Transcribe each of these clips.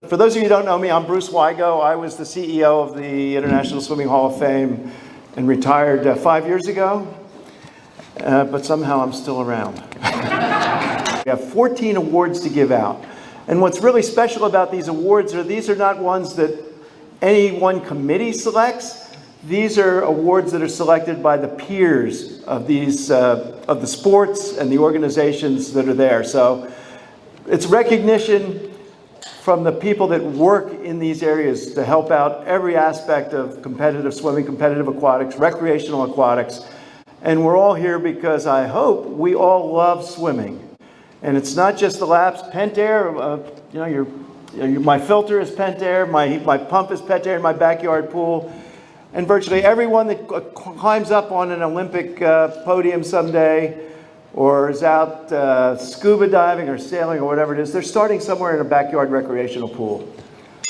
For those of you who don't know me, I'm Bruce WIGO. I was the CEO of the International Swimming Hall of Fame and retired 5 years ago, but somehow I'm still around. We have 14 awards to give out. And what's really special about these awards are these are not ones that any one committee selects. These are awards that are selected by the peers of these of the sports and the organizations that are there. So it's recognition from the people that work in these areas to help out every aspect of competitive swimming, competitive aquatics, recreational aquatics. And we're all here because I hope we all love swimming. And it's not just the laps. Pentair, my filter is Pentair, my pump is Pentair in my backyard pool. And virtually everyone that climbs up on an Olympic podium someday or is out scuba diving or sailing or whatever it is, they're starting somewhere in a backyard recreational pool.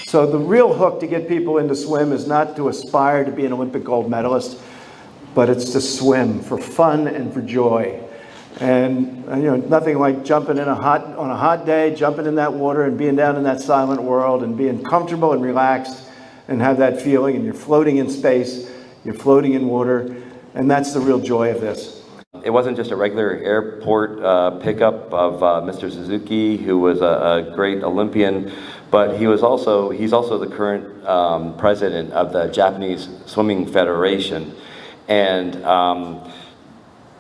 So the real hook to get people into swim is not to aspire to be an Olympic gold medalist, but it's to swim for fun and for joy. And nothing like jumping on a hot day, jumping in that water and being down in that silent world and being comfortable and relaxed and have that feeling, and you're floating in space, you're floating in water, and that's the real joy of this. It wasn't just a regular airport pickup of Mr. Suzuki, who was a great Olympian, but he's also the current president of the Japanese Swimming Federation. And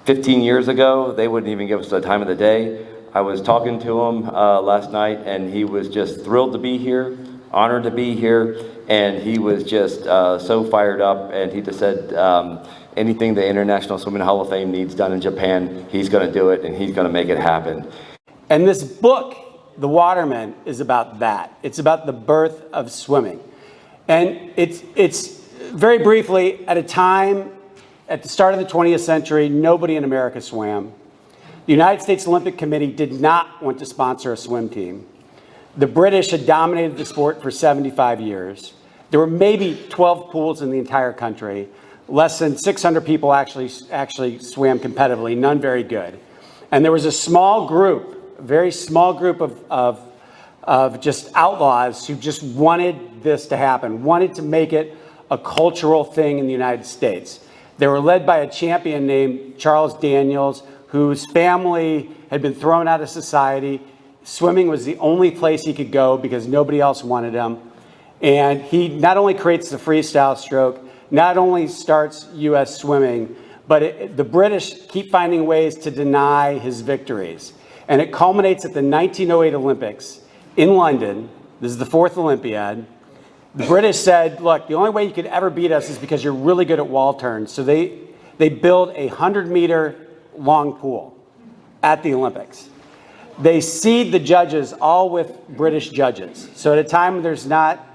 15 years ago, they wouldn't even give us the time of the day. I was talking to him last night, and he was just thrilled to be here, honored to be here, and he was just so fired up, and he just said anything the International Swimming Hall of Fame needs done in Japan, he's going to do it, and he's going to make it happen. And this book, The Waterman, is about that. It's about the birth of swimming. And it's very briefly, at a time at the start of the 20th century, nobody in America swam. The United States Olympic Committee did not want to sponsor a swim team. The British had dominated the sport for 75 years. There were maybe 12 pools in the entire country. Less than 600 people actually swam competitively, none very good. And there was a small group, a very small group of just outlaws who just wanted this to happen, wanted to make it a cultural thing in the United States. They were led by a champion named Charles Daniels, whose family had been thrown out of society. Swimming was the only place he could go because nobody else wanted him. And he not only creates the freestyle stroke, not only starts U.S. swimming, but the British keep finding ways to deny his victories. And it culminates at the 1908 Olympics in London. This is the fourth Olympiad. The British said, look, the only way you could ever beat us is because you're really good at wall turns. So they build a 100-meter long pool at the Olympics. They seed the judges all with British judges. So at a time when there's not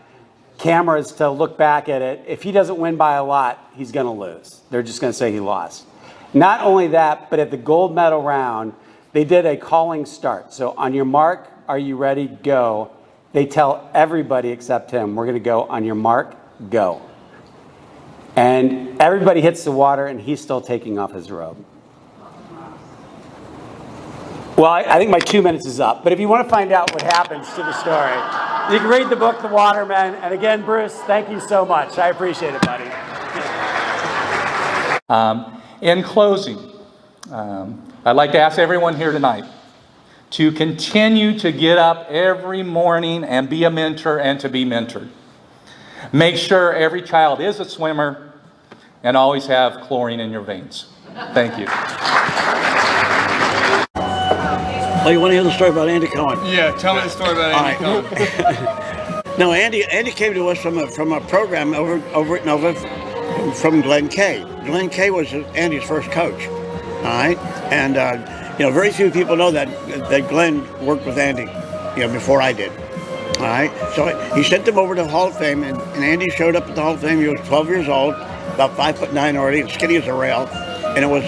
cameras to look back at it, if he doesn't win by a lot, he's going to lose. They're just going to say he lost. Not only that, but at the gold medal round, they did a calling start. So on your mark, are you ready? Go. They tell everybody except him, we're going to go on your mark, go. And everybody hits the water, and he's still taking off his robe. Well, I think my 2 minutes is up. But if you want to find out what happens to the story, you can read the book, The Waterman. And again, Bruce, thank you so much. I appreciate it, buddy. In closing, I'd like to ask everyone here tonight to continue to get up every morning and be a mentor and to be mentored. Make sure every child is a swimmer and always have chlorine in your veins. Thank you. Oh, you want to hear the story about Andy Cohen? Yeah, tell me the story about Andy Cohen. No, Andy came to us from a program over at Nova from Glenn Kay. Glenn Kay was Andy's first coach. All right, and very few people know that Glenn worked with Andy, before I did. All right, so he sent them over to the Hall of Fame, and Andy showed up at the Hall of Fame. He was 12 years old, about 5'9" already, skinny as a rail, and it was.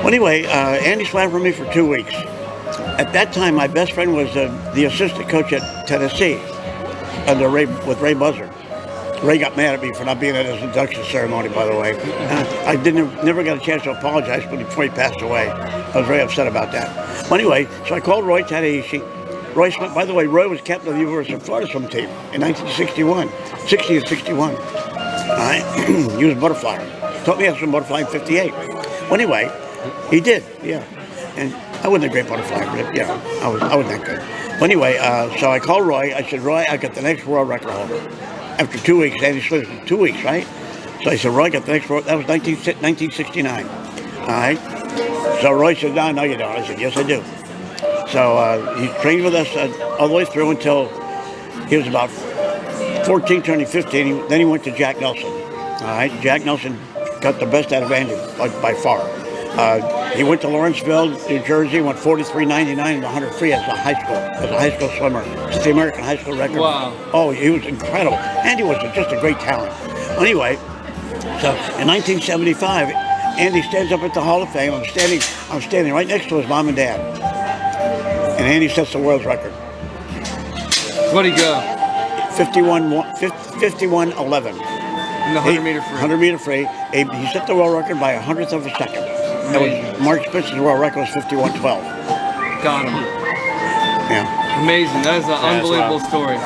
Anyway, Andy swam for me for 2 weeks. At that time, my best friend was the assistant coach at Tennessee, with Ray Buzzard. Ray got mad at me for not being at his induction ceremony, by the way. I never got a chance to apologize before he passed away. I was very upset about that. Well, anyway, so I called Roy Tadaichi, Roy Smith, by the way, Roy was captain of the University of Florida swim team in 1961, 60 and 61. He was a butterfly. Taught me how to swim butterfly in 58. Well, anyway, he did, yeah. And I wasn't a great butterfly, but yeah, I wasn't that good. But anyway, so I called Roy. I said, Roy, I got the next world record holder. After 2 weeks, Andy Slivers, 2 weeks, right? So I said, Roy, I got the next world. That was 1969. All right. So Roy said, no, you don't. I said, yes, I do. So he trained with us all the way through until he was about 14, turning 15. Then he went to Jack Nelson. All right. Jack Nelson got the best out of Andy by far. He went to Lawrenceville, New Jersey, went 43.99 in the 100 free as a high school swimmer. It's the American high school record. Wow. Oh, he was incredible. Andy was just a great talent. Anyway, so in 1975, Andy stands up at the Hall of Fame. I'm standing right next to his mom and dad. And Andy sets the world's record. What'd he go? 51:11. In the 100 meter free. 100 meter free. He set the world record by a 100th of a second. That was Mark Spitzer's world record was 51:12. Got him. Yeah. Amazing. That is an unbelievable story.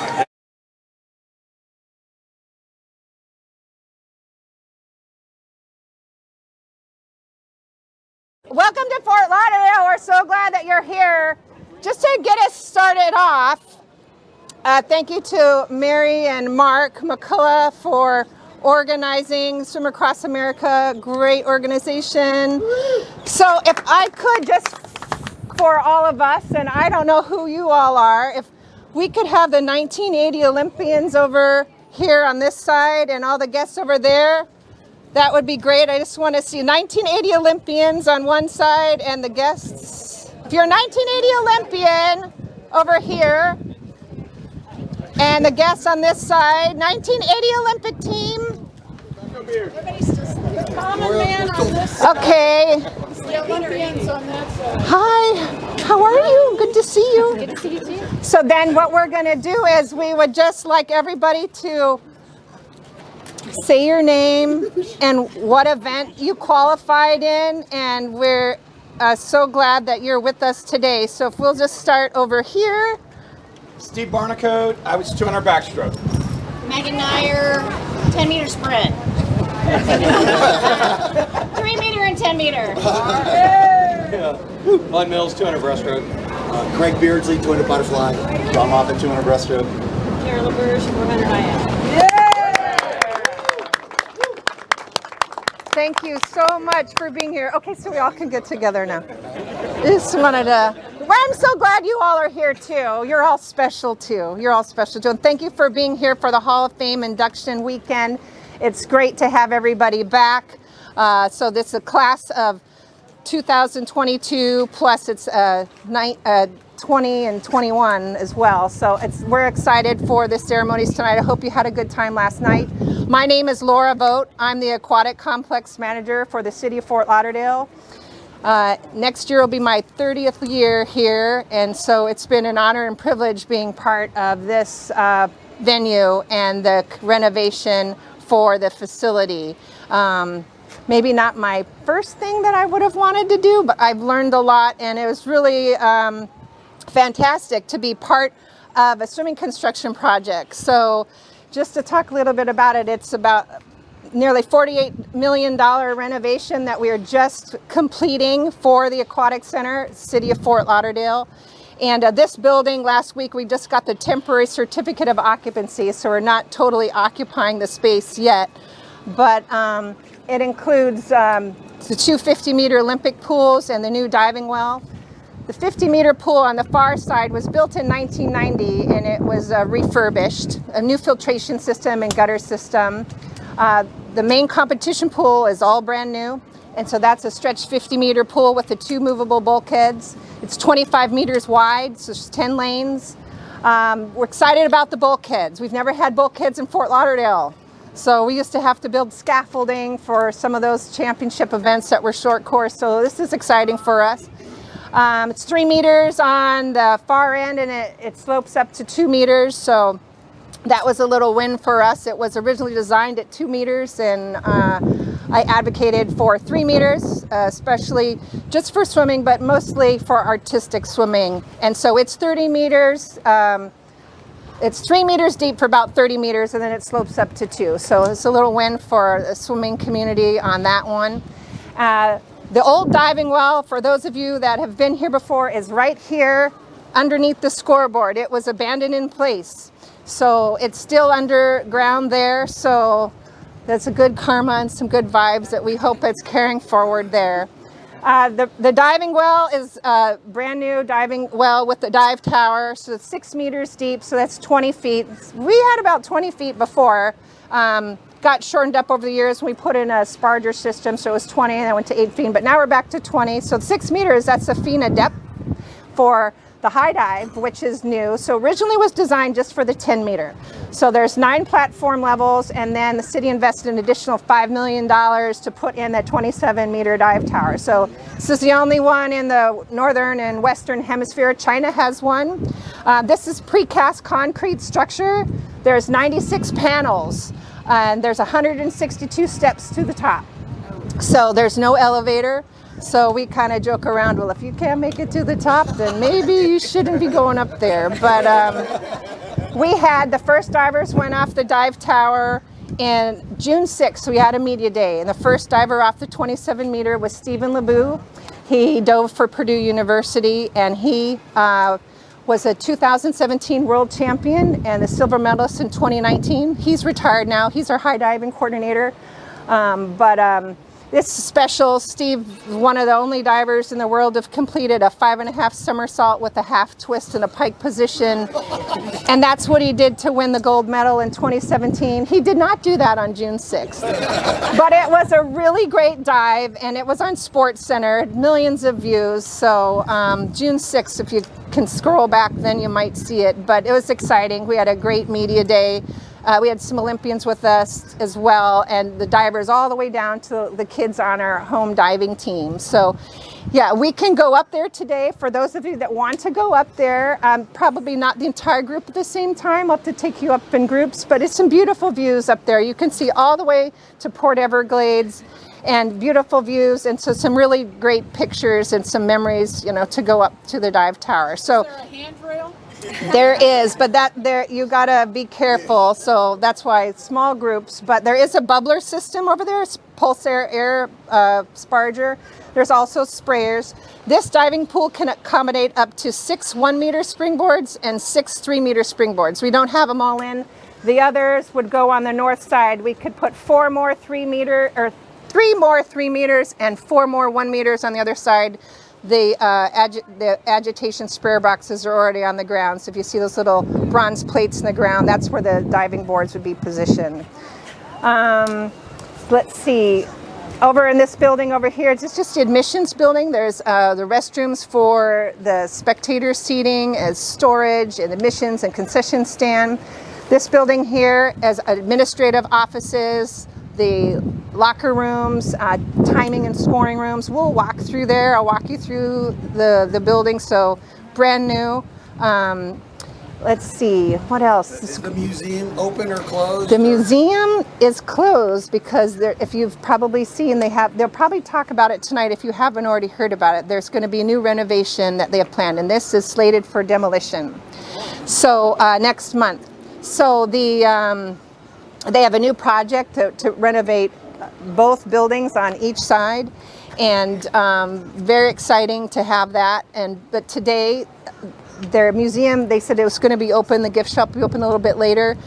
Welcome to Fort Lauderdale. We're so glad that you're here. Just to get us started off, thank you to Mary and Mark McCullough for organizing Swim Across America. Great organization. So if I could just, for all of us, and I don't know who you all are, if we could have the 1980 Olympians over here on this side and all the guests over there, that would be great. I just want to see 1980 Olympians on one side and the guests. If you're a 1980 Olympian over here and the guests on this side, 1980 Olympic team. Common man on this side. Okay. The Olympians on that side. Hi, how are you? Good to see you. Good to see you too. So then what we're going to do is we would just like everybody to say your name and what event you qualified in, and we're so glad that you're with us today. So if we'll just start over here. Steve BARNICOAT, I was 200 backstroke. Megan Nyer, 10 meter sprint. 3 meter and 10 meter. Glenn Mills, 200 breaststroke. Craig Beardsley, 200 butterfly. John Moffat, 200 breaststroke. Kara LaBerge, 400 IM. Thank you so much for being here. Okay, so we all can get together now. Just wanted to, well, I'm so glad you all are here too. You're all special too. You're all special too. And thank you for being here for the Hall of Fame induction weekend. It's great to have everybody back. So this is a class of 2022, plus it's 20 and 21 as well. So we're excited for the ceremonies tonight. I hope you had a good time last night. My name is Laura Vogt. I'm the Aquatic Complex Manager for the City of Fort Lauderdale. Next year will be my 30th year here, and so it's been an honor and privilege being part of this venue and the renovation for the facility. Maybe not my first thing that I would have wanted to do, but I've learned a lot, and it was really fantastic to be part of a swimming construction project. So just to talk a little bit about it, it's about nearly $48 million renovation that we are just completing for the Aquatic Center, City of Fort Lauderdale. And this building, last week, we just got the temporary certificate of occupancy, so we're not totally occupying the space yet. But it includes the two 50-meter Olympic pools and the new diving well. The 50-meter pool on the far side was built in 1990, and it was refurbished, a new filtration system and gutter system. The main competition pool is all brand new, and so that's a stretched 50-meter pool with the two movable bulkheads. It's 25 meters wide, so there's 10 lanes. We're excited about the bulkheads. We've never had bulkheads in Fort Lauderdale. So we used to have to build scaffolding for some of those championship events that were short course, so this is exciting for us. It's 3 meters on the far end, and it slopes up to 2 meters, so that was a little win for us. It was originally designed at 2 meters, and I advocated for 3 meters, especially just for swimming, but mostly for artistic swimming. And so it's 30 meters. It's 3 meters deep for about 30 meters, and then it slopes up to 2. So it's a little win for the swimming community on that one. The old diving well, for those of you that have been here before, is right here underneath the scoreboard. It was abandoned in place. So it's still underground there. So that's a good karma and some good vibes that we hope it's carrying forward there. The diving well is a brand new diving well with the dive tower. So it's 6 meters deep, so that's 20 feet. We had about 20 feet before. Got shortened up over the years when we put in a sparger system, so it was 20 and then went to 8 feet, but now we're back to 20. So 6 meters, that's a FINA depth for the high dive, which is new. So originally was designed just for the 10 meter. So there's 9 platform levels, and then the city invested an additional $5 million to put in that 27 meter dive tower. So this is the only one in the northern and western hemisphere. China has one. This is precast concrete structure. There's 96 panels, and there's 162 steps to the top. So there's no elevator. So we kind of joke around, well, if you can't make it to the top, then maybe you shouldn't be going up there. But we had the first divers went off the dive tower in June 6th. We had a media day, and the first diver off the 27 meter was Stephen LeBoux. He dove for Purdue University, and he was a 2017 world champion and a silver medalist in 2019. He's retired now. He's our high diving coordinator. This is special. Steve is one of the only divers in the world to have completed a 5.5 somersault with a half twist in a pike position. And that's what he did to win the gold medal in 2017. He did not do that on June 6th. But it was a really great dive, and it was on Sports Center, millions of views. So June 6th, if you can scroll back, then you might see it. But it was exciting. We had a great media day. We had some Olympians with us as well, and the divers all the way down to the kids on our home diving team. So yeah, we can go up there today. For those of you that want to go up there, probably not the entire group at the same time. I'll have to take you up in groups, but it's some beautiful views up there. You can see all the way to Port Everglades and beautiful views, and so some really great pictures and some memories, you know, to go up to the dive tower. So Is there a handrail? there is, but you gotta be careful. So that's why it's small groups. But there is a bubbler system over there, Pulsar air sparger. There's also sprayers. This diving pool can accommodate up to 6 1-meter springboards and 6 3-meter springboards. We don't have them all in. The others would go on the north side. We could put 4 more 3-meter or 3 more 3 meters and 4 more 1 meters on the other side. The agitation sprayer boxes are already on the ground. So if you see those little bronze plates in the ground, that's where the diving boards would be positioned. Let's see. Over in this building over here, it's just the admissions building. There's the restrooms for the spectator seating as storage and admissions and concession stand. This building here as administrative offices, the locker rooms, timing and scoring rooms. We'll walk through there. I'll walk you through the building. So brand new. Let's see, what else? Is the museum open or closed? The museum is closed because if you've probably seen, they'll probably talk about it tonight if you haven't already heard about it. There's going to be a new renovation that they have planned, and this is slated for demolition. So next month. So they have a new project to renovate both buildings on each side, and very exciting to have that. But today, their museum, they said it was going to be open, the gift shop will be open a little bit later.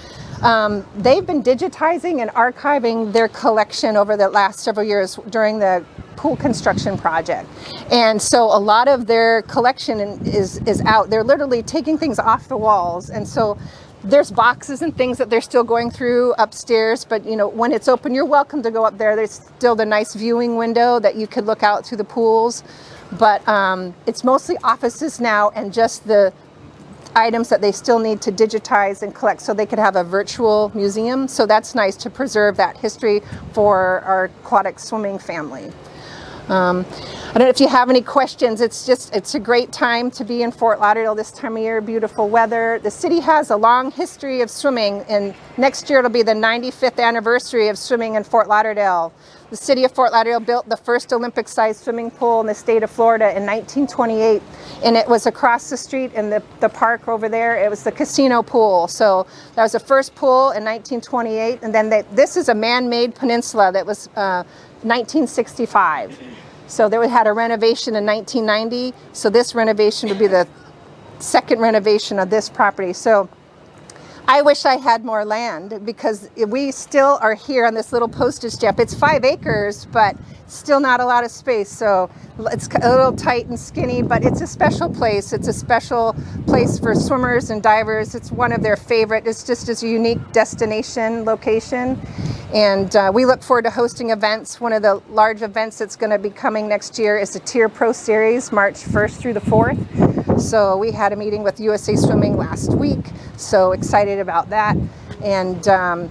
They've been digitizing and archiving their collection over the last several years during the pool construction project. And so a lot of their collection is out. They're literally taking things off the walls. And so there's boxes and things that they're still going through upstairs, but you know, when it's open, you're welcome to go up there. There's still the nice viewing window that you could look out through the pools. But it's mostly offices now and just the items that they still need to digitize and collect so they could have a virtual museum. So that's nice to preserve that history for our aquatic swimming family. I don't know if you have any questions. It's a great time to be in Fort Lauderdale this time of year, beautiful weather. The city has a long history of swimming, and next year it'll be the 95th anniversary of swimming in Fort Lauderdale. The city of Fort Lauderdale built the first Olympic-sized swimming pool in the state of Florida in 1928, and it was across the street in the park over there. It was the casino pool. So that was the first pool in 1928, and then this is a man-made peninsula that was 1965. So they had a renovation in 1990. So this renovation would be the second renovation of this property. So I wish I had more land, because we still are here on this little postage stamp. It's 5 acres, but still not a lot of space. So it's a little tight and skinny, but it's a special place. It's a special place for swimmers and divers. It's one of their favorite. It's just a unique destination location. And we look forward to hosting events. One of the large events that's going to be coming next year is the Tier Pro Series, March 1st through the 4th. So we had a meeting with USA Swimming last week. So excited about that. And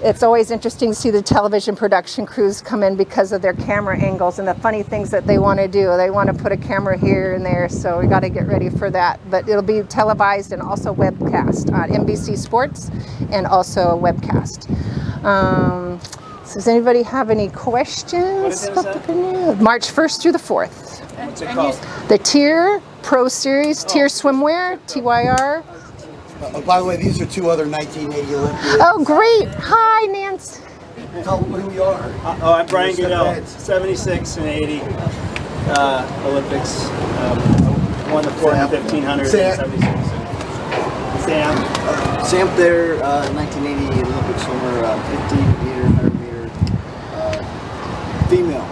it's always interesting to see the television production crews come in because of their camera angles and the funny things that they want to do. They want to put a camera here and there, so we got to get ready for that. But it'll be televised and also webcast on NBC Sports, and also a webcast. So does anybody have any questions? March 1st through the 4th. What's it called? The Tier Pro Series, Tier Swimwear, TYR. By the way, these are 2 other 1980 Olympians. Oh, great. Hi, Nance. Tell them who you are. I'm Brian Goodell, 76 and 80 Olympics. Won the 4 and 1500 in 76. Sam Thayer, 1980 Olympic swimmer, 50 meter, 100 meter, female,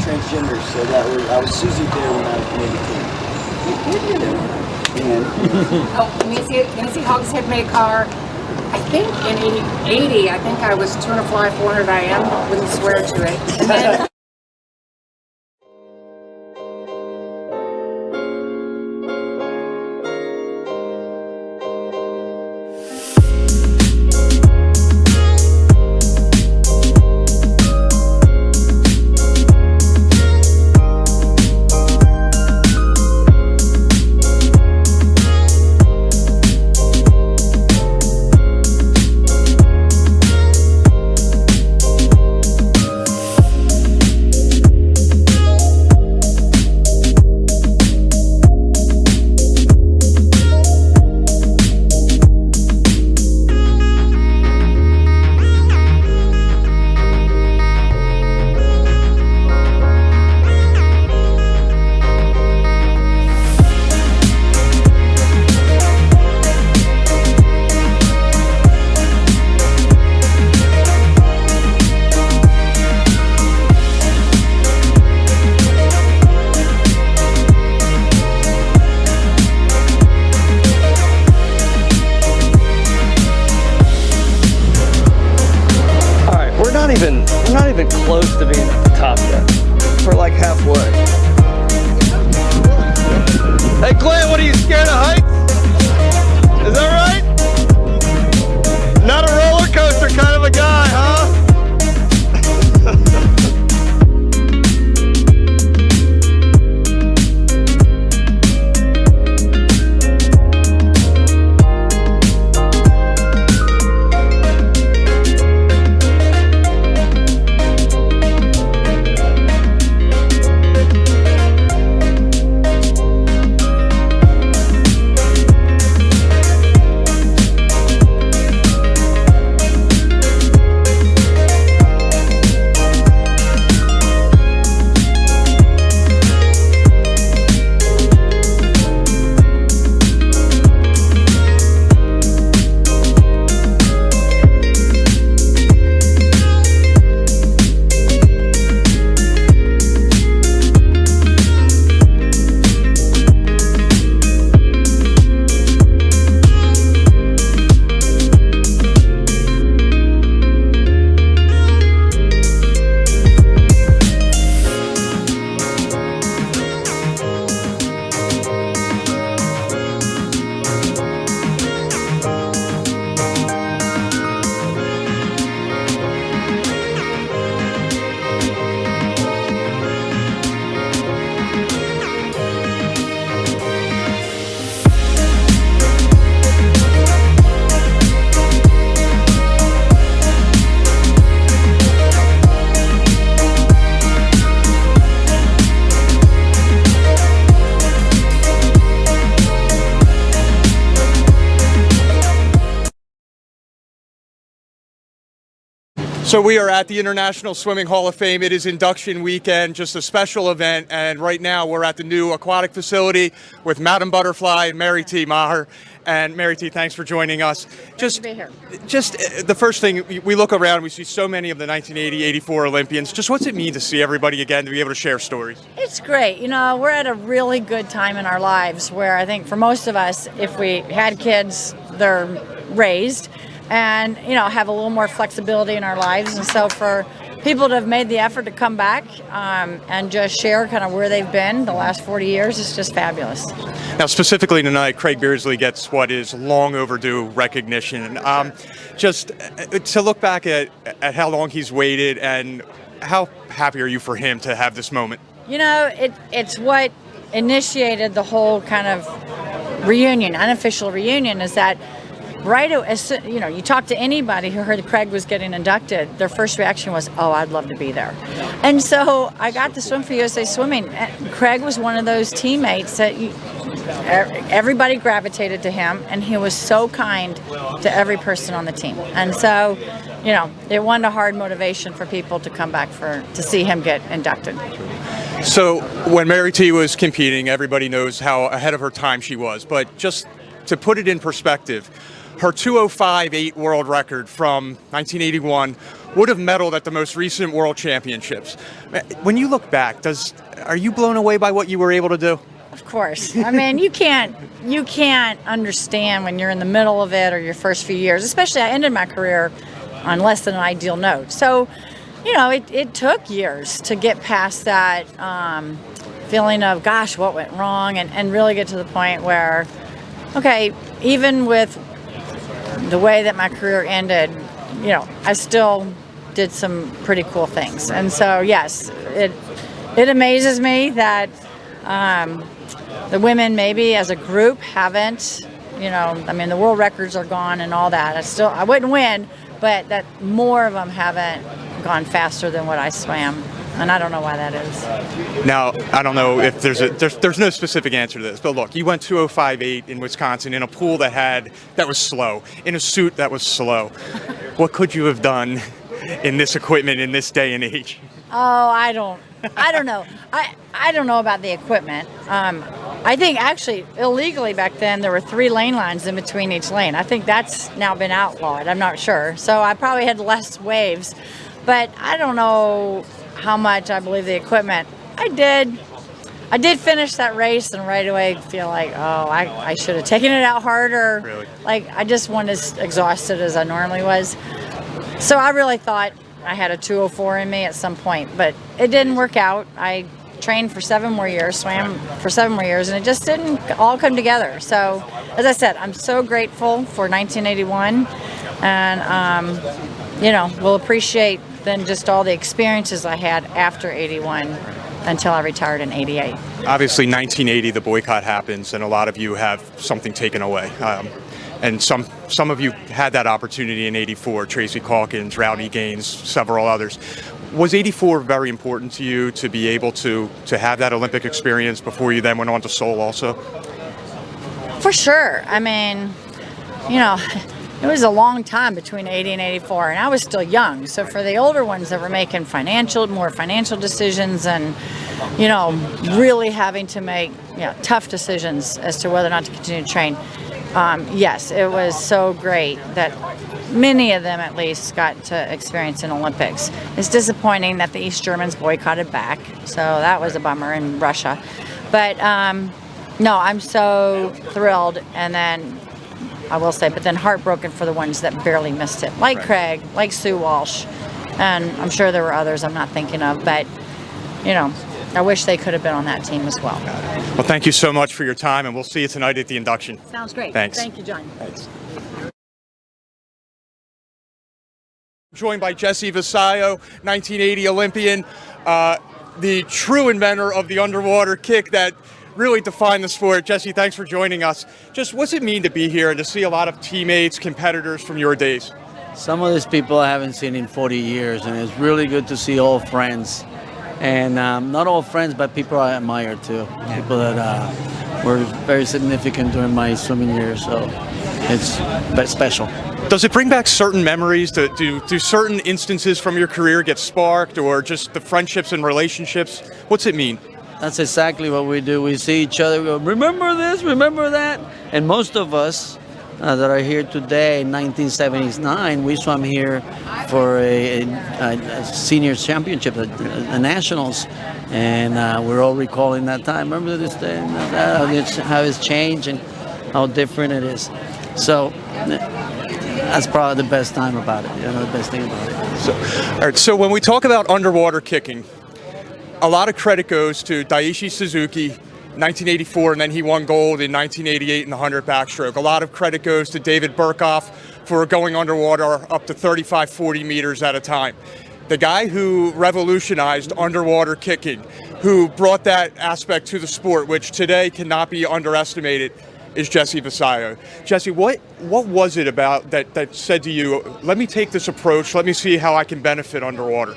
transgender. So I was SUZUKI there when I made the team. And Nancy hogshead-makar. I think in 80, I think I was 200 fly, 400 IM. Wouldn't swear to it. And then So we are at the International Swimming Hall of Fame. It is induction weekend, just a special event. And right now we're at the new aquatic facility with Madam Butterfly and Mary T. Maher. And Mary T., thanks for joining us. Just to be here. Just the first thing, we look around, we see so many of the 1980, 84 Olympians. Just what's it mean to see everybody again, to be able to share stories? It's great. You know, we're at a really good time in our lives where I think for most of us, if we had kids, they're raised and, you know, have a little more flexibility in our lives. And so for people to have made the effort to come back and just share kind of where they've been the last 40 years is just fabulous. Now, specifically tonight, Craig Beardsley gets what is long overdue recognition. Just to look back at how long he's waited and how happy are you for him to have this moment? You know, it's what initiated the whole kind of reunion, unofficial reunion, is that right, you know, you talk to anybody who heard Craig was getting inducted, their first reaction was, oh, I'd love to be there. And so I got to swim for USA Swimming. Craig was one of those teammates that everybody gravitated to him, and he was so kind to every person on the team. And so, you know, it wasn't a hard motivation for people to come back to see him get inducted. So when Mary T was competing, everybody knows how ahead of her time she was, but just to put it in perspective, her 2:05.8 world record from 1981 would have medaled at the most recent World Championships. When you look back, are you blown away by what you were able to do? Of course. I mean, you can't understand when you're in the middle of it or your first few years. Especially, I ended my career on less than an ideal note. So, you know, it took years to get past that feeling of, gosh, what went wrong, and really get to the point where, okay, even with the way that my career ended, you know, I still did some pretty cool things. And so, yes, it amazes me that the women maybe as a group haven't, you know, I mean, the world records are gone and all that. I wouldn't win, but that more of them haven't gone faster than what I swam. And I don't know why that is. Now, I don't know if there's no specific answer to this, but look, you went 2:05.8 in Wisconsin in a pool that was slow, in a suit that was slow. What could you have done in this equipment in this day and age? Oh, I don't know. I don't know about the equipment. I think actually illegally back then there were 3 lane lines in between each lane. I think that's now been outlawed. I'm not sure. So I probably had less waves, but I don't know how much I believe the equipment. I did finish that race and right away feel like, oh, I should have taken it out harder. Really? Like I just wasn't as exhausted as I normally was. So I really thought I had a 2:04 in me at some point, but it didn't work out. I trained for 7 more years, swam for 7 more years, and it just didn't all come together. So, as I said, I'm so grateful for 1981, and you know, we'll appreciate then just all the experiences I had after 81 until I retired in 88. Obviously, 1980, the boycott happens, and a lot of you have something taken away. And some of you had that opportunity in 84, Tracy Calkins, Rowdy Gaines, several others. Was 84 very important to you to be able to have that Olympic experience before you then went on to Seoul also? For sure. I mean, you know, it was a long time between 80 and 84, and I was still young. So for the older ones that were making more financial decisions and, you know, really having to make tough decisions as to whether or not to continue to train, yes, it was so great that many of them at least got to experience an Olympics. It's disappointing that the East Germans boycotted back, so that was a bummer in Russia. But no, I'm so thrilled, and then I will say, but then heartbroken for the ones that barely missed it, like Craig, like Sue Walsh, and I'm sure there were others I'm not thinking of, but, you know, I wish they could have been on that team as well. Well, thank you so much for your time, and we'll see you tonight at the induction. Sounds great. Thanks. Thank you, John. Thanks. Joined by Jesse Visayo, 1980 Olympian, the true inventor of the underwater kick that really defined the sport. Jesse, thanks for joining us. Just what's it mean to be here and to see a lot of teammates, competitors from your days? Some of these people I haven't seen in 40 years, and it's really good to see all friends. And not all friends, but people I admire too. People that were very significant during my swimming years. So it's special. Does it bring back certain memories? Do certain instances from your career get sparked, or just the friendships and relationships? What's it mean? That's exactly what we do. We see each other, we go, remember this, remember that? And most of us that are here today, in 1979, we swam here for a senior championship, the nationals, and we're all recalling that time. Remember this day, how it's changed and how different it is. So that's probably the best time about it, the best thing about it. All right, so when we talk about underwater kicking, a lot of credit goes to Daiichi Suzuki, 1984, and then he won gold in 1988 in the 100 backstroke. A lot of credit goes to David Burkhoff for going underwater up to 35, 40 meters at a time. The guy who revolutionized underwater kicking, who brought that aspect to the sport, which today cannot be underestimated, is Jesse Visayo. Jesse, what was it about that said to you, let me take this approach, let me see how I can benefit underwater?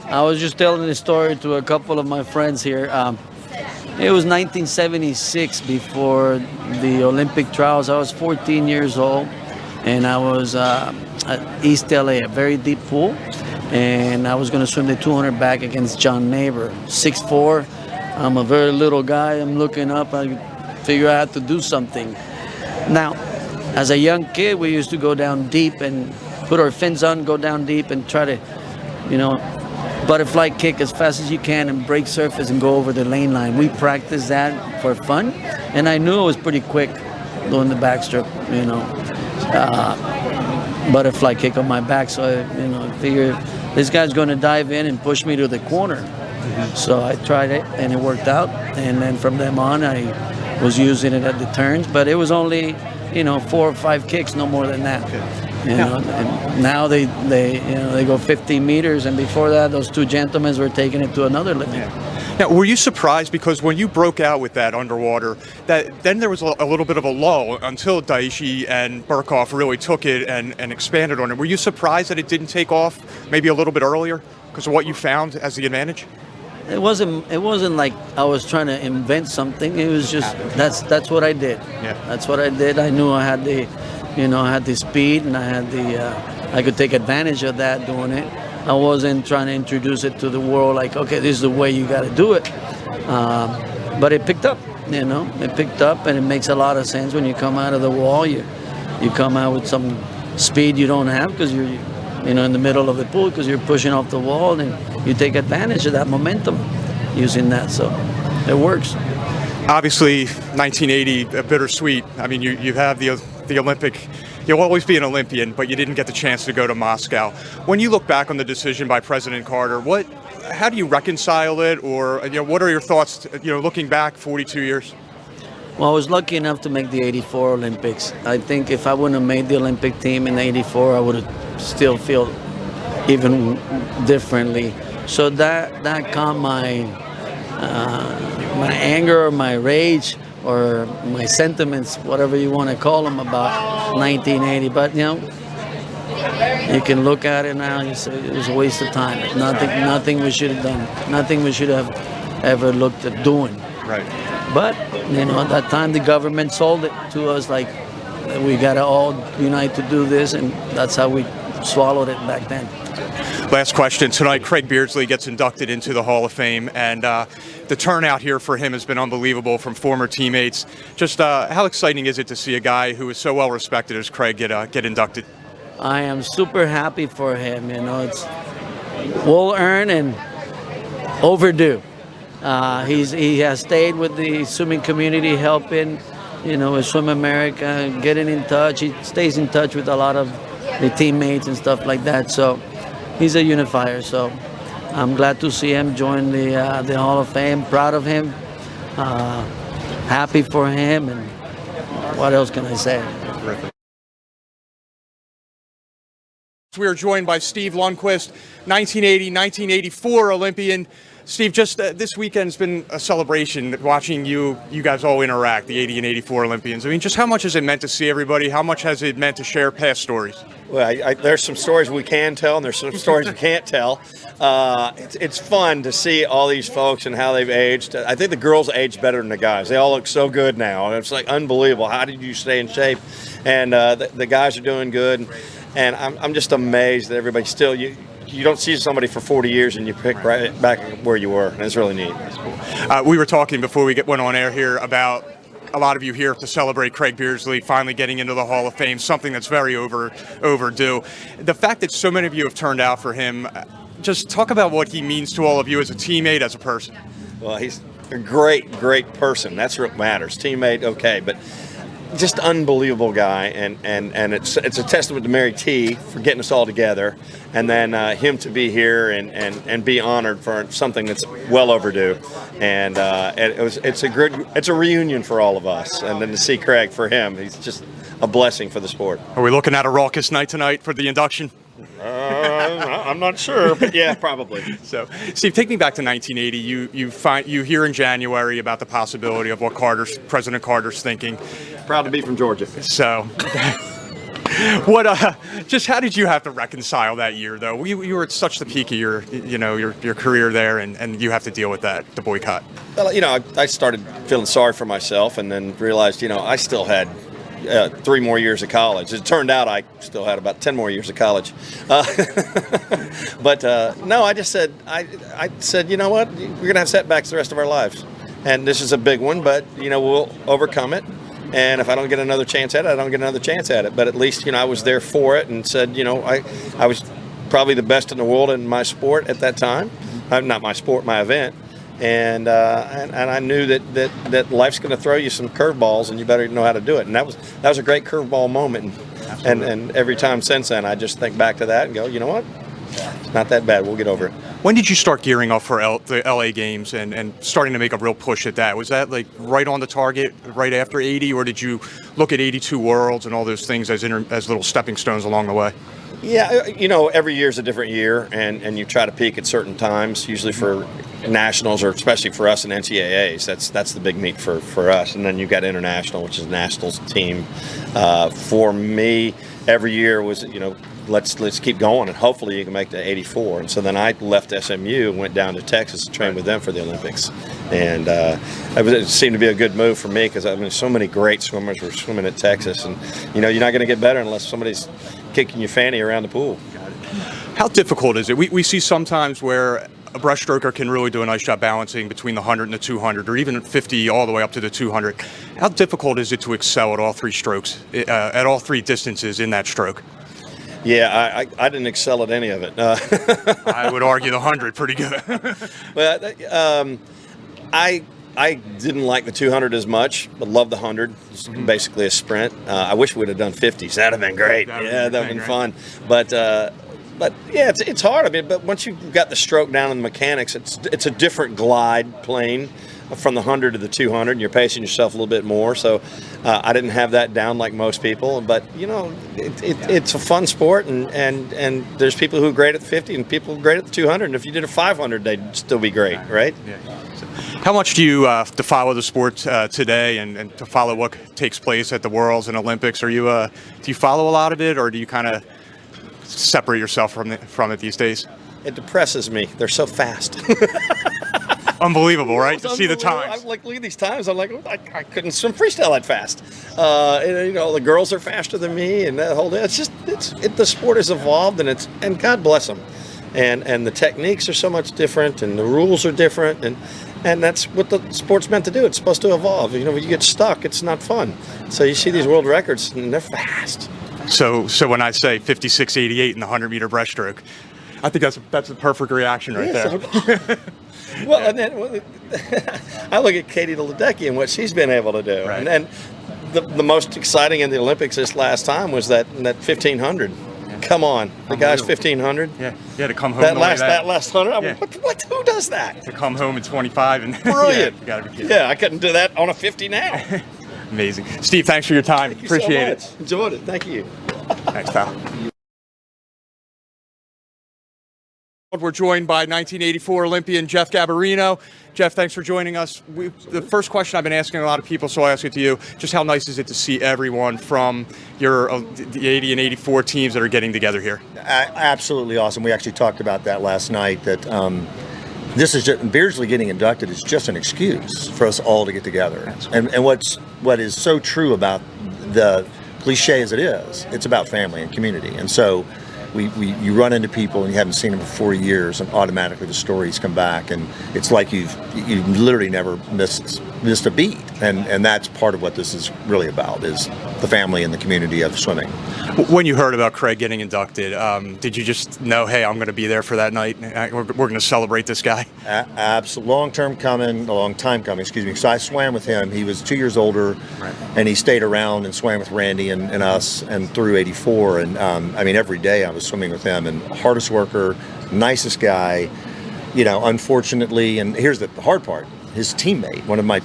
I was just telling this story to a couple of my friends here. It was 1976 before the Olympic trials. I was 14 years old, and I was at East LA, a very deep pool, and I was going to swim the 200 back against John Neighbor, 6'4". I'm a very little guy. I'm looking up. I figure I had to do something. Now, as a young kid, we used to go down deep and put our fins on, go down deep, and try to, butterfly kick as fast as you can and break surface and go over the lane line. We practiced that for fun, and I knew it was pretty quick doing the backstroke, butterfly kick on my back. So I figured this guy's going to dive in and push me to the corner. So I tried it, and it worked out. And then from then on, I was using it at the turns, but it was only 4 or 5 kicks, no more than that. And now they go 15 meters, and before that, those two gentlemen were taking it to another limit. Now, were you surprised, because when you broke out with that underwater, that then there was a little bit of a lull until Daiichi and Burkhoff really took it and expanded on it? Were you surprised that it didn't take off maybe a little bit earlier because of what you found as the advantage? It wasn't like I was trying to invent something. It was just that's what I did. Yeah. That's what I did. I knew I had the speed, and I could take advantage of that doing it. I wasn't trying to introduce it to the world like, okay, this is the way you got to do it. But it picked up. It picked up, and it makes a lot of sense when you come out of the wall. You come out with some speed you don't have because you're in the middle of the pool, because you're pushing off the wall, and you take advantage of that momentum using that. So it works. Obviously, 1980, bittersweet. I mean, you have the Olympic. You'll always be an Olympian, but you didn't get the chance to go to Moscow. When you look back on the decision by President Carter, how do you reconcile it, or what are your thoughts? Looking back 42 years. Well, I was lucky enough to make the '84 Olympics. I think if I wouldn't have made the Olympic team in '84, I would have still feel even differently. So that calmed my anger, or my rage, or my sentiments, whatever you want to call them, about 1980. But you can look at it now. You say it was a waste of time. Nothing we should have done. Nothing we should have ever looked at doing. Right. But at that time, the government sold it to us like we gotta all unite to do this, and that's how we swallowed it back then. Last question. Tonight, Craig Beardsley gets inducted into the Hall of Fame, and the turnout here for him has been unbelievable from former teammates. Just how exciting is it to see a guy who is so well respected as Craig get inducted? I am super happy for him. It's well earned and overdue. He has stayed with the swimming community, helping, with Swim America, getting in touch. He stays in touch with a lot of the teammates and stuff like that. So he's a unifier. So I'm glad to see him join the Hall of Fame. Proud of him. Happy for him. And what else can I say? Terrific. We are joined by Steve Lundquist, 1980, 1984 Olympian. Steve, just this weekend's been a celebration watching you guys all interact, the 80 and 84 Olympians. I mean, just how much has it meant to see everybody? How much has it meant to share past stories? Well, there's some stories we can tell, and there's some stories we can't tell. It's fun to see all these folks and how they've aged. I think the girls aged better than the guys. They all look so good now. It's like unbelievable. How did you stay in shape? And the guys are doing good. And I'm just amazed that everybody still, you don't see somebody for 40 years and you pick right back where you were. And it's really neat. We were talking before we went on air here about a lot of you here to celebrate Craig Beardsley finally getting into the Hall of Fame, something that's very overdue. The fact that so many of you have turned out for him, just talk about what he means to all of you as a teammate, as a person. Well, he's a great person. That's what matters. Teammate, okay, but just unbelievable guy, and it's a testament to Mary T for getting us all together, and then him to be here and be honored for something that's well overdue, and it's a reunion for all of us, and then to see Craig, for him, he's just a blessing for the sport. Are we looking at a raucous night tonight for the induction? I'm not sure, but yeah, probably. So, Steve, take me back to 1980. You hear in January about the possibility of what President Carter's thinking. Proud to be from Georgia. So, just how did you have to reconcile that year, though? You were at such the peak of your career there, and you have to deal with that, the boycott. Well, I started feeling sorry for myself, and then realized, I still had 3 more years of college. It turned out I still had about 10 more years of college. But no, I just said, I said, you know what? We're going to have setbacks the rest of our lives. And this is a big one, but, we'll overcome it. And if I don't get another chance at it, I don't get another chance at it. But at least, I was there for it and said, I was probably the best in the world in my sport at that time. Not my sport, my event. And I knew that life's going to throw you some curveballs, and you better know how to do it. And that was a great curveball moment. And every time since then, I just think back to that and go, you know what? It's not that bad. We'll get over it. When did you start gearing up for the LA games and starting to make a real push at that? Was that like right on the target, right after 80, or did you look at 82 Worlds and all those things as little stepping stones along the way? Yeah, every year's a different year, and you try to peak at certain times, usually for nationals, or especially for us in NCAAs. That's the big meet for us. And then you've got international, which is nationals team. For me, every year was, let's keep going, and hopefully you can make the 84. And so then I left SMU and went down to Texas to train with them for the Olympics. And it seemed to be a good move for me, because so many great swimmers were swimming at Texas, and you're not going to get better unless somebody's kicking your fanny around the pool. How difficult is it? We see sometimes where a breaststroker can really do a nice job balancing between the 100 and the 200, or even 50 all the way up to the 200. How difficult is it to excel at all 3 strokes, at all 3 distances in that stroke? Yeah, I didn't excel at any of it. I would argue the 100 pretty good. Well, I didn't like the 200 as much, but loved the 100. It's basically a sprint. I wish we would have done 50s. That'd have been great. That would have been fun. But yeah, it's hard. But once you've got the stroke down in the mechanics, it's a different glide plane from the 100 to the 200, and you're pacing yourself a little bit more. So I didn't have that down like most people. But it's a fun sport, and there's people who are great at the 50 and people who are great at the 200. And if you did a 500, they'd still be great, right? Yeah. How much do you to follow the sport today and to follow what takes place at the Worlds and Olympics? Are you do you follow a lot of it, or do you kind of separate yourself from it these days? It depresses me. They're so fast. Unbelievable, right? To see the times. Look at these times. I'm like, I couldn't swim freestyle that fast. The girls are faster than me, and that whole. It's just the sport has evolved, and God bless them, and the techniques are so much different, and the rules are different, and that's what the sport's meant to do. It's supposed to evolve. When you get stuck, it's not fun. So you see these world records, and they're fast. So when I say 56.88 in the 100-meter breaststroke, I think that's a perfect reaction right there. Well, and then I look at Katie Ledecky and what she's been able to do. Right. And the most exciting in the Olympics this last time was that 1500. Yeah. Come on, the guy's 1500. Yeah, to come home. That last 100. Yeah. What? Who does that? To come home in 25 and brilliant. Yeah, you gotta be kidding. Yeah, I couldn't do that on a 50 now. Amazing, Steve. Thanks for your time. Thank you Appreciate so much. Enjoyed it. Thank you. Thanks, pal. We're joined by 1984 Olympian Jeff Gabarino. Jeff, thanks for joining us. The first question I've been asking a lot of people, so I'll ask it to you. Just how nice is it to see everyone from the 80 and 84 teams that are getting together here? Absolutely awesome. We actually talked about that last night, that this is just, Beardsley getting inducted is just an excuse for us all to get together. And what is so true about the cliche as it is, it's about family and community. And so you run into people and you haven't seen them for 4 years, and automatically the stories come back, and it's like you've literally never missed a beat. And that's part of what this is really about, is the family and the community of swimming. When you heard about Craig getting inducted, did you just know, hey, I'm going to be there for that night? We're going to celebrate this guy? Absolutely. Long time coming, excuse me. So I swam with him. He was 2 years older, and he stayed around and swam with Randy and us and through 84. And I mean, every day I was swimming with him, and hardest worker, nicest guy. You know, unfortunately, and here's the hard part, his teammate, one of my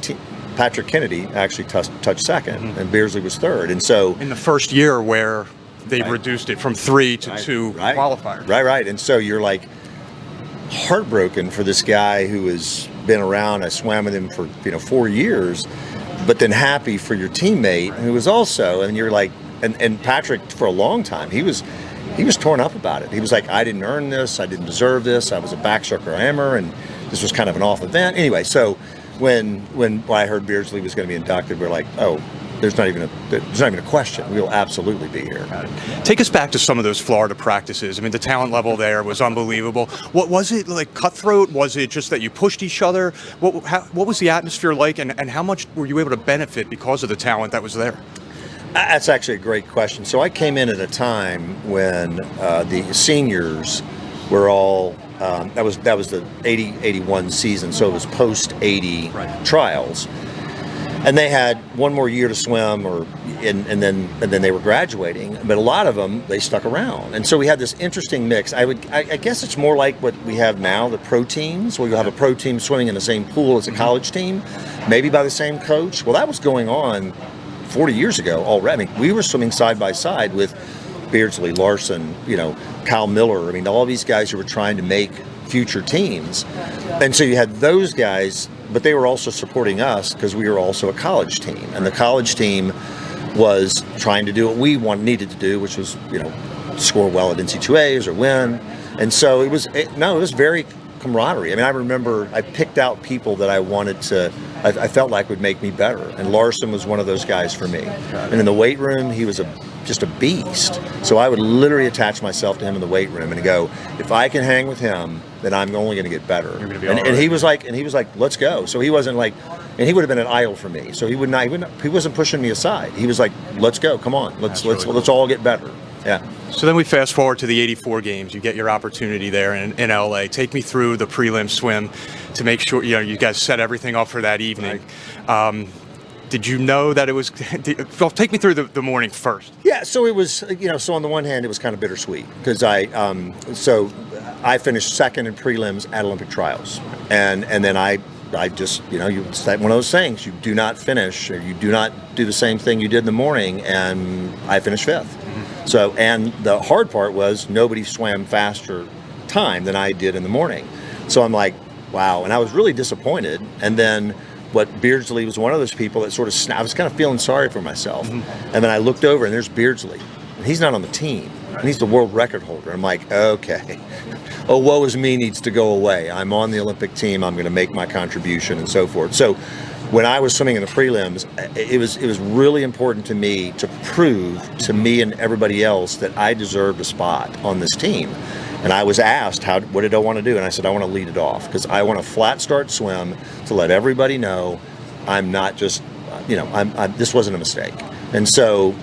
Patrick Kennedy, actually touched second, and Beardsley was third. And so in the first year where they reduced it from 3 to 2 qualifiers. Right. And so you're like heartbroken for this guy who has been around. I swam with him for 4 years, but then happy for your teammate who was also, and you're like, and Patrick for a long time, he was torn up about it. He was like, I didn't earn this, I didn't deserve this, I was a backstroker hammer, and this was kind of an off event. Anyway, so when I heard Beardsley was going to be inducted, we're like, oh, there's not even a question. We'll absolutely be here. Take us back to some of those Florida practices. I mean, the talent level there was unbelievable. What was it like? Cutthroat? Was it just that you pushed each other? What was the atmosphere like, and how much were you able to benefit because of the talent that was there? That's actually a great question. So I came in at a time when the seniors were all that was the 80-81 season, so it was post-80 trials, and they had one more year to swim, and then they were graduating. But a lot of them, they stuck around, and so we had this interesting mix. I guess it's more like what we have now, the pro teams, where you'll have a pro team swimming in the same pool as a college team, maybe by the same coach. Well, that was going on 40 years ago already. I mean, we were swimming side by side with Beardsley, Larson, Kyle Miller. I mean, all these guys who were trying to make future teams. And so you had those guys, but they were also supporting us because we were also a college team. And the college team was trying to do what we needed to do, which was, score well at NC2As or win. And so it was very camaraderie. I mean, I remember I picked out people that I felt like would make me better. And Larson was one of those guys for me. And in the weight room, he was just a beast. So I would literally attach myself to him in the weight room and go, if I can hang with him, then I'm only going to get better. And he was like, let's go. So he wasn't like, and he would have been an idol for me. So he wasn't pushing me aside. He was like, let's go, come on, let's all get better. Yeah. So then we fast forward to the 84 games. You get your opportunity there in LA. Take me through the prelim swim to make sure you guys set everything up for that evening. Did you know that it was? Well, take me through the morning first. Yeah. So it was, so on the one hand, it was kind of bittersweet because I finished second in prelims at Olympic trials, and then I just, it's like one of those things. You do not finish, or you do not do the same thing you did in the morning, and I finished fifth. So, and the hard part was nobody swam faster time than I did in the morning. So I'm like, wow. And I was really disappointed. And then Beardsley was one of those people that sort of, I was kind of feeling sorry for myself. And then I looked over and there's Beardsley. And he's not on the team. And he's the world record holder. I'm like, okay. Oh, woe is me needs to go away. I'm on the Olympic team. I'm going to make my contribution and so forth. So when I was swimming in the prelims, it was really important to me to prove to me and everybody else that I deserved a spot on this team. And I was asked, what did I want to do? And I said, I want to lead it off because I want a flat start swim to let everybody know I'm not just, this wasn't a mistake. And so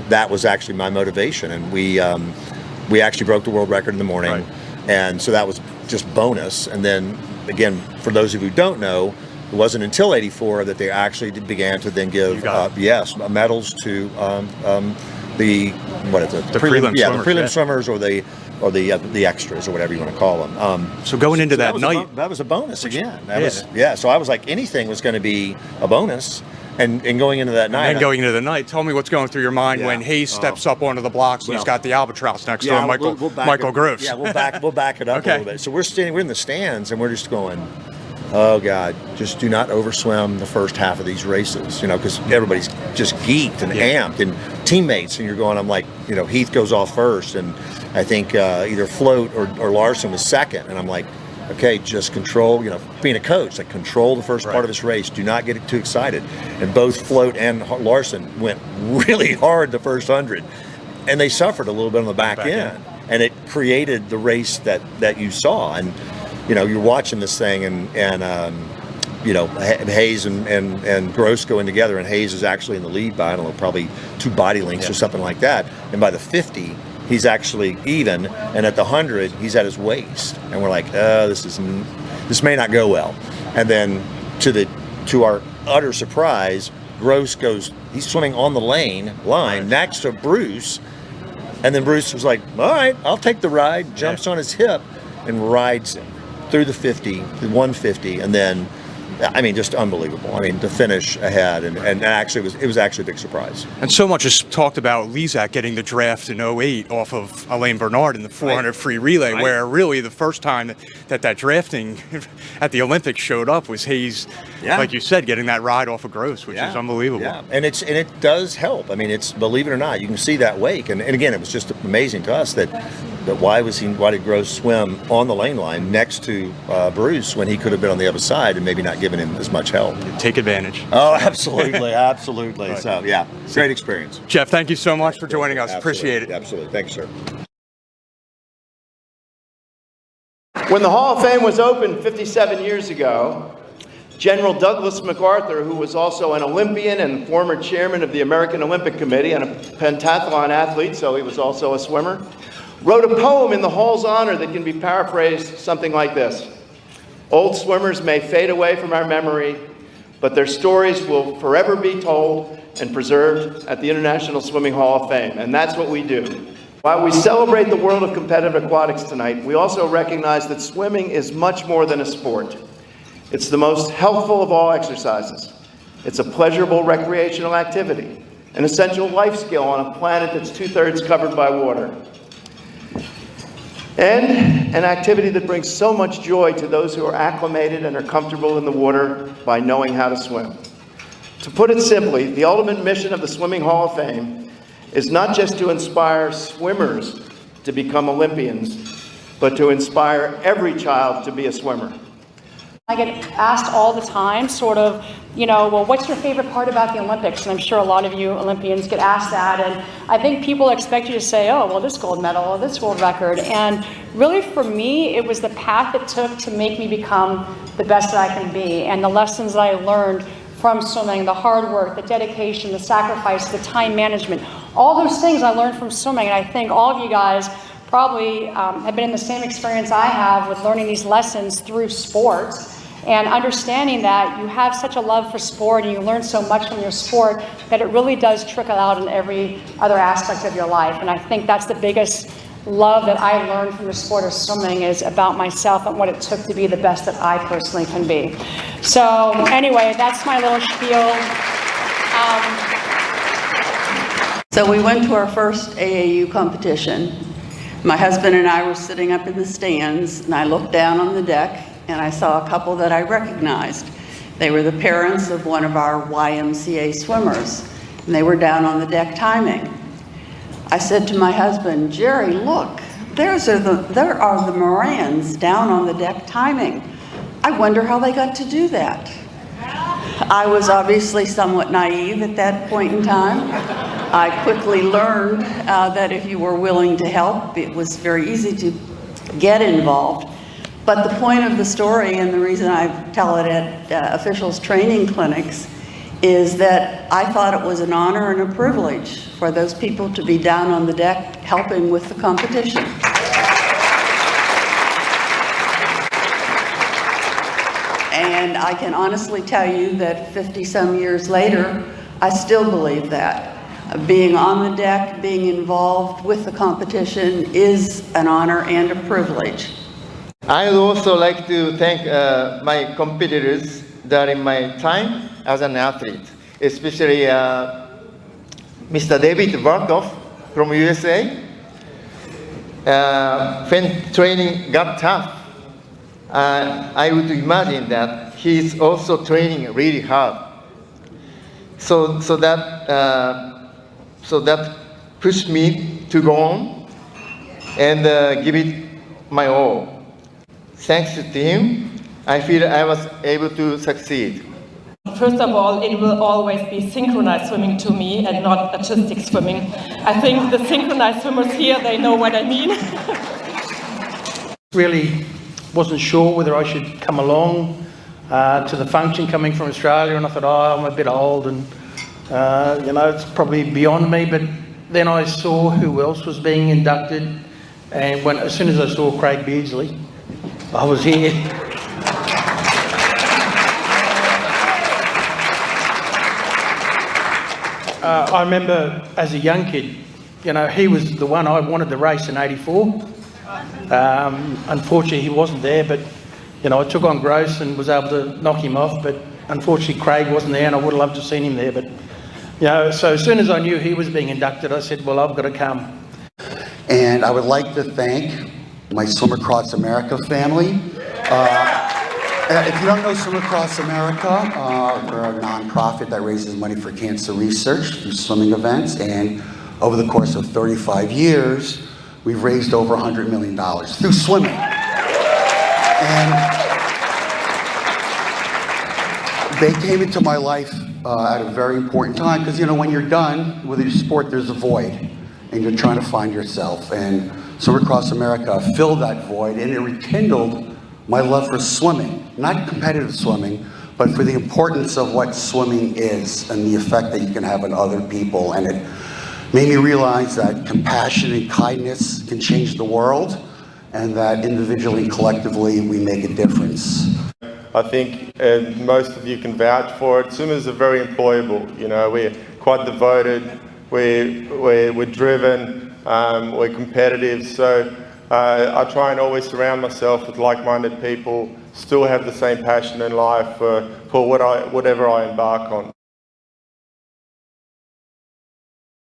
that was actually my motivation. And we actually broke the world record in the morning. Right. And so that was just bonus. And then again, for those of you who don't know, it wasn't until 84 that they actually began to then give medals to the prelim swimmers or the extras or whatever you want to call them. So going into that night, that was a bonus again. So I was like, anything was going to be a bonus. And going into that night. And going into the night, tell me what's going through your mind when Hayes steps up onto the blocks and he's got the albatross next to him, Michael Gross. Yeah, we'll back it up a little bit. So we're in the stands and we're just going, oh God, just do not overswim the first half of these races, because everybody's just geeked and amped and teammates, and you're going, I'm like, Heath goes off first, and I think either Float or Larson was second, and I'm like, okay, just control, being a coach, like control the first part of this race. Do not get too excited. And both Float and Larson went really hard the first 100. And they suffered a little bit on the back end. And it created the race that you saw. And, you're watching this thing and Hayes and Gross going together. And Hayes is actually in the lead by, I don't know, probably 2 body lengths or something like that. And by the 50, he's actually even, and at the 100, he's at his waist, and we're like, this may not go well. And then to our utter surprise, Gross he's swimming on the line next to Bruce, and then Bruce was like, all right, I'll take the ride, jumps on his hip, and rides him through the 50, the 150, and then, just unbelievable. To finish ahead, and actually it was actually a big surprise. And so much is talked about Lizak getting the draft in 08 off of Elaine Bernard in the 400 free relay, where really the first time that drafting at the Olympics showed up was Hayes, like you said, getting that ride off of Gross, which is unbelievable. Yeah, and it does help. It's, believe it or not, you can see that wake, and again, it was just amazing to us that why did Gross swim on the lane line next to Bruce when he could have been on the other side and maybe not given him as much help. Take advantage. Oh, absolutely, absolutely. Right. So, great experience. Jeff, thank you so much for joining us. Appreciate it. Absolutely. Thanks, sir. When the Hall of Fame was opened 57 years ago, General Douglas MacArthur, who was also an Olympian and former chairman of the American Olympic Committee and a pentathlon athlete, so he was also a swimmer, wrote a poem in the Hall's honor that can be paraphrased something like this. Old swimmers may fade away from our memory, but their stories will forever be told and preserved at the International Swimming Hall of Fame, and that's what we do. While we celebrate the world of competitive aquatics tonight, we also recognize that swimming is much more than a sport. It's the most healthful of all exercises. It's a pleasurable recreational activity, an essential life skill on a planet that's 2/3 covered by water. And an activity that brings so much joy to those who are acclimated and are comfortable in the water by knowing how to swim. To put it simply, the ultimate mission of the Swimming Hall of Fame is not just to inspire swimmers to become Olympians, but to inspire every child to be a swimmer. I get asked all the time, well, what's your favorite part about the Olympics? And I'm sure a lot of you Olympians get asked that. And I think people expect you to say, oh, well, this gold medal, or this world record. And really for me, it was the path it took to make me become the best that I can be. And the lessons that I learned from swimming, the hard work, the dedication, the sacrifice, the time management, all those things I learned from swimming. And I think all of you guys probably have been in the same experience I have with learning these lessons through sports. And understanding that you have such a love for sport and you learn so much from your sport that it really does trickle out in every other aspect of your life. And I think that's the biggest love that I learned from the sport of swimming, is about myself and what it took to be the best that I personally can be. So anyway, that's my little spiel. So we went to our first AAU competition. My husband and I were sitting up in the stands, and I looked down on the deck and I saw a couple that I recognized. They were the parents of one of our YMCA swimmers, and they were down on the deck timing. I said to my husband, Jerry, look, there are the Morans down on the deck timing. I wonder how they got to do that. I was obviously somewhat naive at that point in time. I quickly learned that if you were willing to help, it was very easy to get involved. But the point of the story, and the reason I tell it at officials training clinics, is that I thought it was an honor and a privilege for those people to be down on the deck helping with the competition. And I can honestly tell you that 50-some years later, I still believe that. Being on the deck, being involved with the competition is an honor and a privilege. I would also like to thank my competitors during my time as an athlete. especially Mr. David Barkov from USA. When training got tough, I would imagine that he's also training really hard. So that pushed me to go on and give it my all. Thanks to him, I feel I was able to succeed. First of all, it will always be synchronized swimming to me and not artistic swimming. I think the synchronized swimmers here, they know what I mean. Really wasn't sure whether I should come along to the function coming from Australia, and I thought, oh, I'm a bit old and you know, it's probably beyond me. But then I saw who else was being inducted, and as soon as I saw Craig Beardsley, I was here. I remember as a young kid, you know, he was the one I wanted to race in '84. Unfortunately, he wasn't there, but, you know, I took on Gross and was able to knock him off, but unfortunately Craig wasn't there, and I would have loved to have seen him there. But, you know, so as soon as I knew he was being inducted, I said, well, I've got to come. And I would like to thank my Swim Across America family. If you don't know Swim Across America, we're a nonprofit that raises money for cancer research through swimming events, and over the course of 35 years, we've raised over $100 million through swimming. And they came into my life at a very important time, because, you know, when you're done with your sport, there's a void, and you're trying to find yourself. And Swim Across America filled that void, and it rekindled my love for swimming, not competitive swimming, but for the importance of what swimming is and the effect that you can have on other people. And it made me realize that compassion and kindness can change the world, and that individually and collectively we make a difference. I think most of you can vouch for it. Swimmers are very employable. You know, we're quite devoted, we're driven, we're competitive. So I try and always surround myself with like-minded people, still have the same passion in life for whatever I embark on.